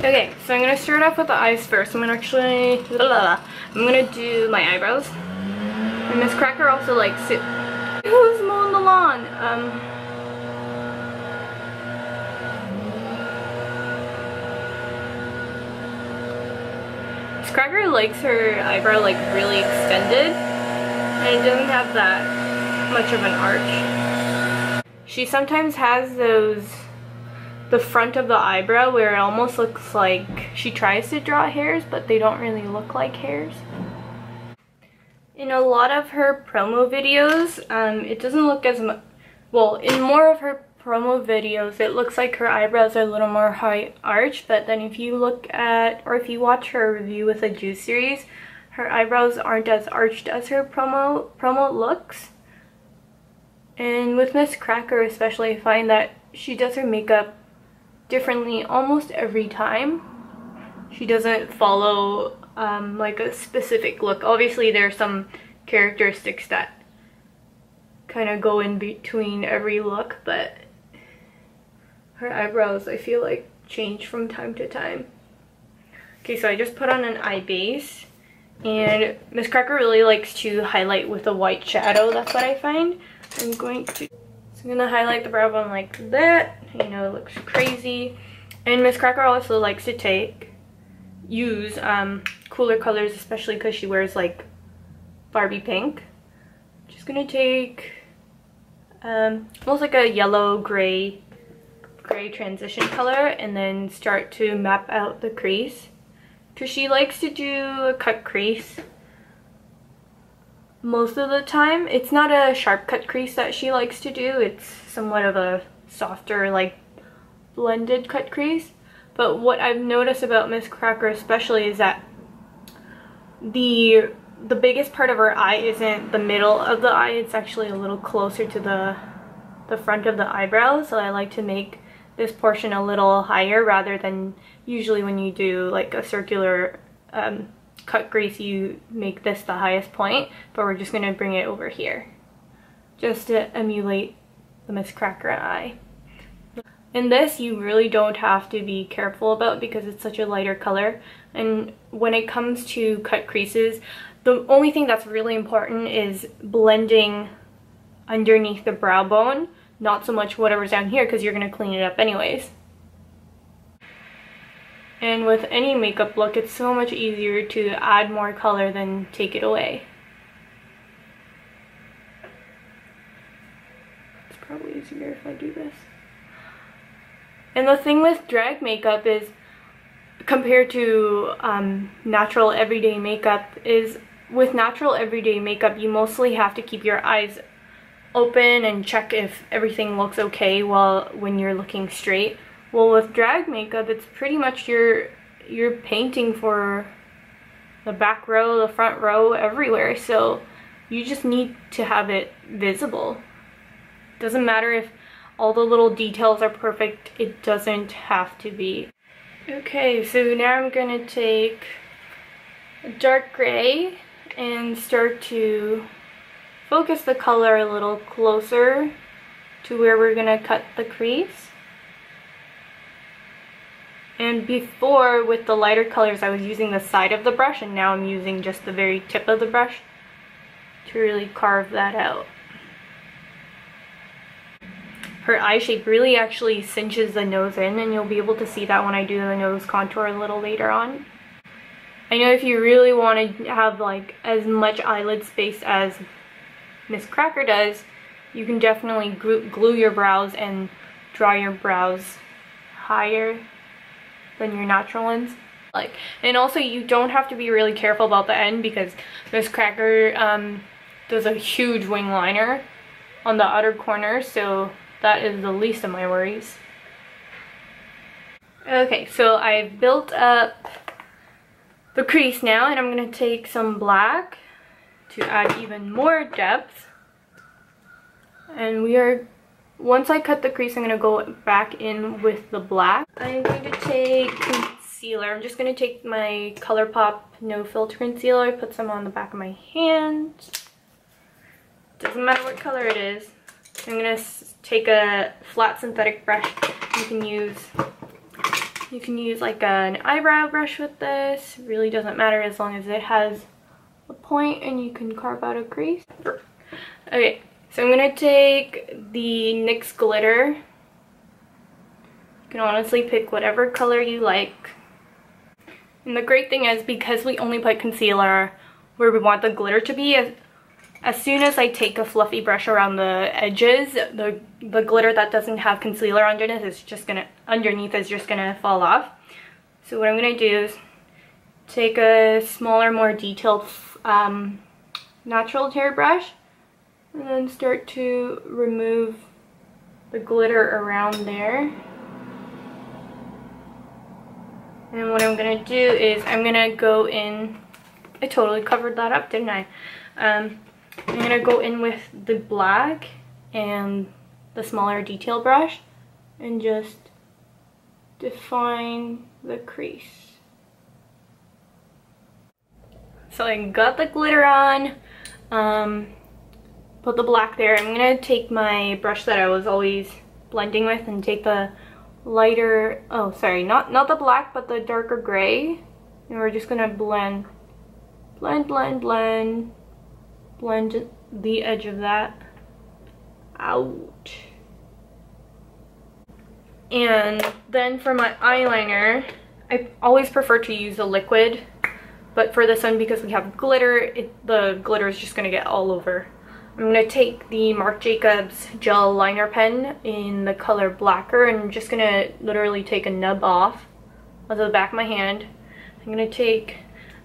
Okay, so I'm gonna start off with the eyes first. I'm gonna do my eyebrows. And Miz Cracker also likes it. Who's mowing the lawn? Miz Cracker likes her eyebrow like really extended, and it doesn't have that much of an arch. She sometimes has the front of the eyebrow where it almost looks like she tries to draw hairs, but they don't really look like hairs. In a lot of her promo videos, it doesn't look as much, well, in more of her promo videos, it looks like her eyebrows are a little more high arch, but then if you look at, or if you watch her review with the Juice series, her eyebrows aren't as arched as her promo looks. And with Miz Cracker especially, I find that she does her makeup differently almost every time. She doesn't follow like a specific look. Obviously there's some characteristics that kind of go in between every look, but her eyebrows I feel like change from time to time. Okay, so I just put on an eye base, and Miz Cracker really likes to highlight with a white shadow. That's what I find. I'm gonna highlight the brow bone like that. You know, it looks crazy. And Miz Cracker also likes to use cooler colors, especially because she wears like Barbie pink. Just gonna take almost like a yellow gray transition color, and then start to map out the crease, because she likes to do a cut crease most of the time. It's not a sharp cut crease that she likes to do, it's somewhat of a softer, like blended cut crease. But what I've noticed about Miz Cracker especially is that the biggest part of her eye isn't the middle of the eye, it's actually a little closer to the front of the eyebrow. So I like to make this portion a little higher, rather than usually when you do like a circular cut crease you make this the highest point, but we're just going to bring it over here just to emulate the Miz Cracker eye. And this you really don't have to be careful about because it's such a lighter color, and when it comes to cut creases, the only thing that's really important is blending underneath the brow bone, not so much whatever's down here, because you're going to clean it up anyways. And with any makeup look, it's so much easier to add more color than take it away. It's probably easier if I do this. And the thing with drag makeup is, compared to natural everyday makeup, is with natural everyday makeup you mostly have to keep your eyes open and check if everything looks okay when you're looking straight. Well, with drag makeup, it's pretty much you're painting for the back row, the front row, everywhere. So you just need to have it visible. Doesn't matter if all the little details are perfect, it doesn't have to be. Okay, so now I'm gonna take a dark gray and start to focus the color a little closer to where we're gonna cut the crease. And before, with the lighter colors, I was using the side of the brush, and now I'm using just the very tip of the brush to really carve that out. Her eye shape really actually cinches the nose in, and you'll be able to see that when I do the nose contour a little later on. I know if you really want to have like as much eyelid space as Miz Cracker does, you can definitely glue your brows and draw your brows higher than your natural ones. And also you don't have to be really careful about the end, because Miz Cracker does a huge wing liner on the outer corner, so that is the least of my worries. Okay, so I've built up the crease now, and I'm going to take some black to add even more depth. And once I cut the crease, I'm going to go back in with the black. I'm going to take concealer. I'm just going to take my ColourPop No Filter Concealer, put some on the back of my hand. Doesn't matter what color it is. I'm going to take a flat synthetic brush. You can use You can use like an eyebrow brush with this. It really doesn't matter as long as it has a point and you can carve out a crease. Okay, so I'm gonna take the NYX glitter. You can honestly pick whatever color you like. And the great thing is, because we only put concealer where we want the glitter to be, as soon as I take a fluffy brush around the edges, the glitter that doesn't have concealer underneath is just gonna fall off. So what I'm gonna do is take a smaller, more detailed natural hair brush and then start to remove the glitter around there. And what I'm gonna do is I'm gonna go in, I totally covered that up, didn't I? I'm gonna go in with the black and the smaller detail brush and just define the crease. So I got the glitter on, put the black there. I'm gonna take my brush that I was always blending with and take the lighter, oh sorry, not the black but the darker gray, and we're just gonna blend the edge of that out. And then for my eyeliner, I always prefer to use a liquid, but for this one, because we have glitter, the glitter is just gonna get all over. I'm gonna take the Marc Jacobs gel liner pen in the color Blacquer, and I'm just gonna literally take a nub off of the back of my hand. I'm gonna take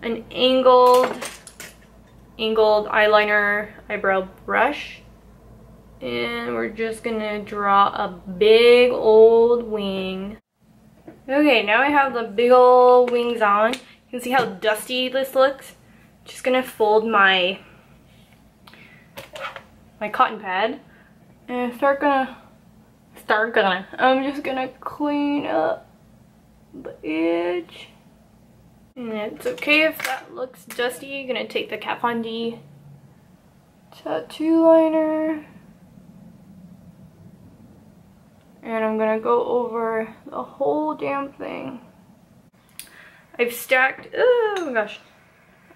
an angled eyeliner eyebrow brush, and we're just gonna draw a big old wing. Okay, now I have the big old wings on. You can see how dusty this looks. Just gonna fold my cotton pad and I'm just gonna clean up the edge. And it's okay if that looks dusty. You're gonna take the Kat Von D tattoo liner and I'm gonna go over the whole damn thing. I've stacked, oh my gosh,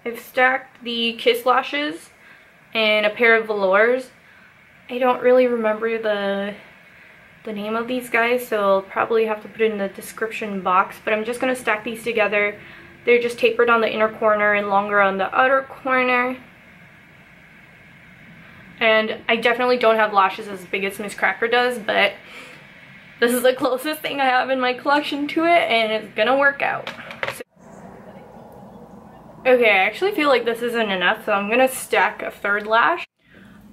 I've stacked the Kiss lashes and a pair of velours. I don't really remember the name of these guys, so I'll probably have to put it in the description box, but I'm just going to stack these together. They're just tapered on the inner corner and longer on the outer corner. And I definitely don't have lashes as big as Miz Cracker does, but this is the closest thing I have in my collection to it, and it's gonna work out. Okay, I actually feel like this isn't enough, so I'm gonna stack a third lash.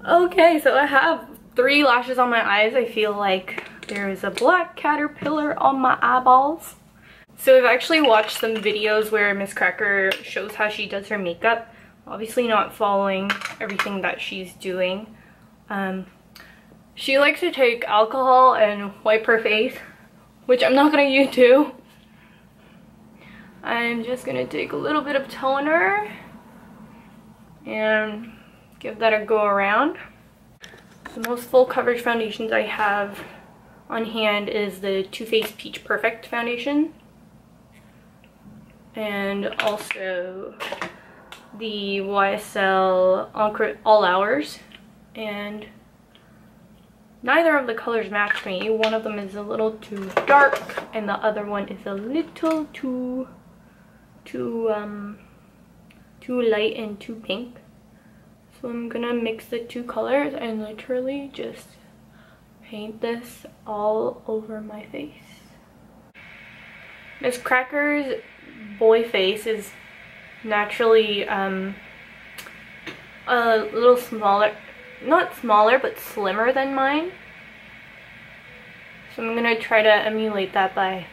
Okay, so I have 3 lashes on my eyes. I feel like there is a black caterpillar on my eyeballs. So I've actually watched some videos where Miz Cracker shows how she does her makeup. Obviously not following everything that she's doing. She likes to take alcohol and wipe her face, which I'm not gonna use too. I'm just gonna take a little bit of toner and give that a go around. The most full coverage foundations I have on hand is the Too Faced Peach Perfect foundation, and also the YSL Encre All Hours, and neither of the colors match me. One of them is a little too dark and the other one is a little too light and too pink. So I'm gonna mix the 2 colors and literally just paint this all over my face. Miz Cracker's boy face is naturally a little smaller, not smaller, but slimmer than mine. So I'm gonna try to emulate that by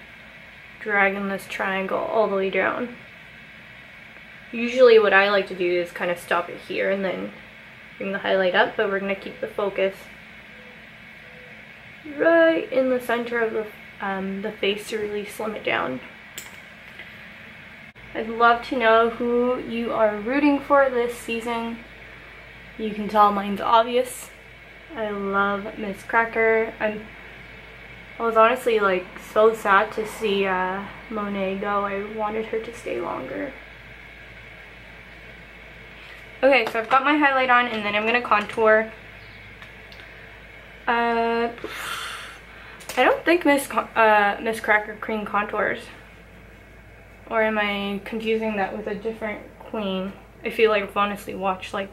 dragging this triangle all the way down. Usually what I like to do is kind of stop it here and then bring the highlight up, but we're gonna keep the focus right in the center of the face to really slim it down. I'd love to know who you are rooting for this season. You can tell mine's obvious. I love Miz Cracker. I was honestly like so sad to see Monet go. I wanted her to stay longer. Okay, so I've got my highlight on, and then I'm gonna contour. I don't think Miz Cracker Cream contours. Or am I confusing that with a different queen? I feel like I've honestly watched like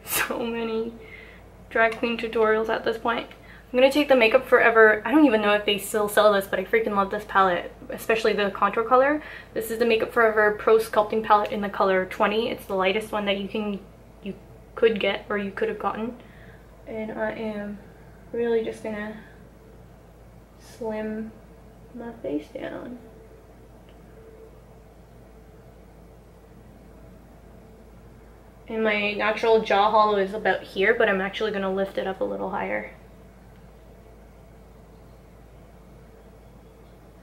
so many drag queen tutorials at this point. I'm gonna take the Makeup Forever. I don't even know if they still sell this, but I freaking love this palette, especially the contour color. This is the Makeup Forever Pro Sculpting palette in the color 20. It's the lightest one that you could get, or you could have gotten. And I am really just gonna slim my face down. And my natural jaw hollow is about here, but I'm actually gonna lift it up a little higher.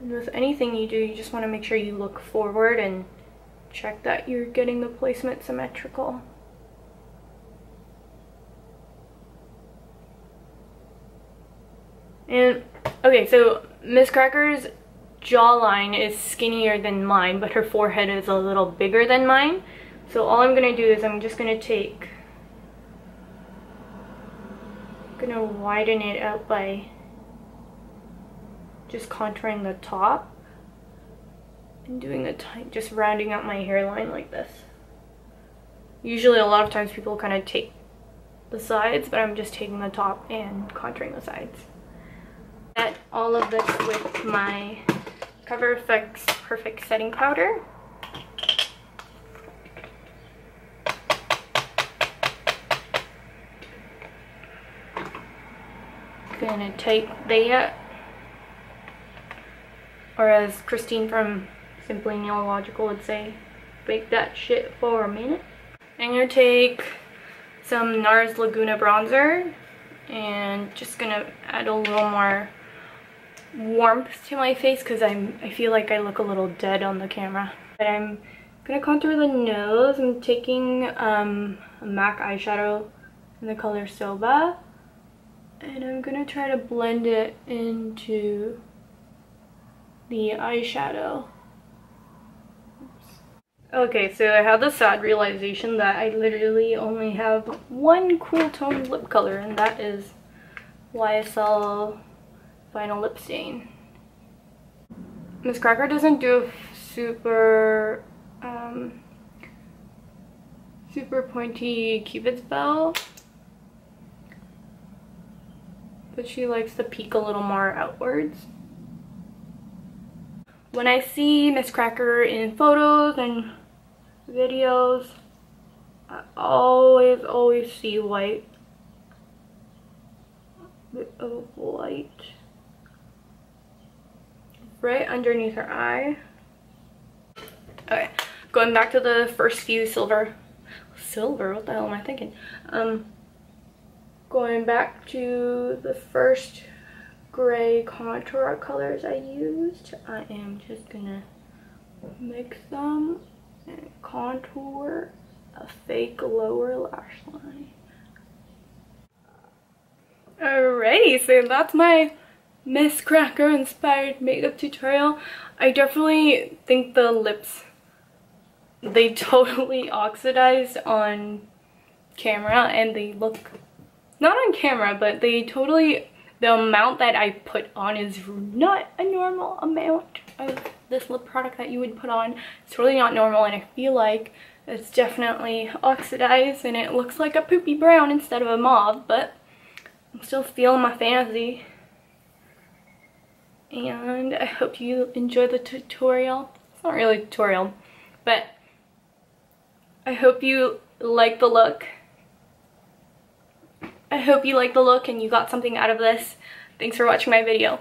And with anything you do, you just want to make sure you look forward and check that you're getting the placement symmetrical. And okay, so Miz Cracker's jawline is skinnier than mine, but her forehead is a little bigger than mine. So all I'm gonna do is I'm just gonna widen it out by just contouring the top and doing just rounding out my hairline like this. Usually a lot of times people kind of take the sides, but I'm just taking the top and contouring the sides. Set all of this with my Cover FX Perfect Setting Powder. Gonna take that, or as Christine from Simply Neological would say, bake that shit for a minute. I'm gonna take some NARS Laguna bronzer and just gonna add a little more warmth to my face because I feel like I look a little dead on the camera. But I'm gonna contour the nose. I'm taking a MAC eyeshadow in the color Soba, and I'm gonna try to blend it into the eyeshadow. Oops. Okay, so I had the sad realization that I literally only have one cool tone lip color, and that is YSL Vinyl Lip Stain. Miz Cracker doesn't do a super pointy Cupid's bow, but she likes to peek a little more outwards. When I see Miz Cracker in photos and videos, I always see white. A bit of white right underneath her eye. Okay, going back to the first few silver, what the hell am I thinking? Going back to the first gray contour colors I used, I am just gonna mix them and contour a fake lower lash line. Alrighty, so that's my Miz Cracker inspired makeup tutorial. I definitely think the lips, they totally oxidized on camera, and they look, not on camera, but they totally, the amount that I put on is not a normal amount of this lip product that you would put on. It's really not normal, and I feel like it's definitely oxidized and it looks like a poopy brown instead of a mauve, but I'm still feeling my fantasy. And I hope you enjoy the tutorial. It's not really a tutorial, but I hope you like the look. I hope you like the look and you got something out of this. Thanks for watching my video.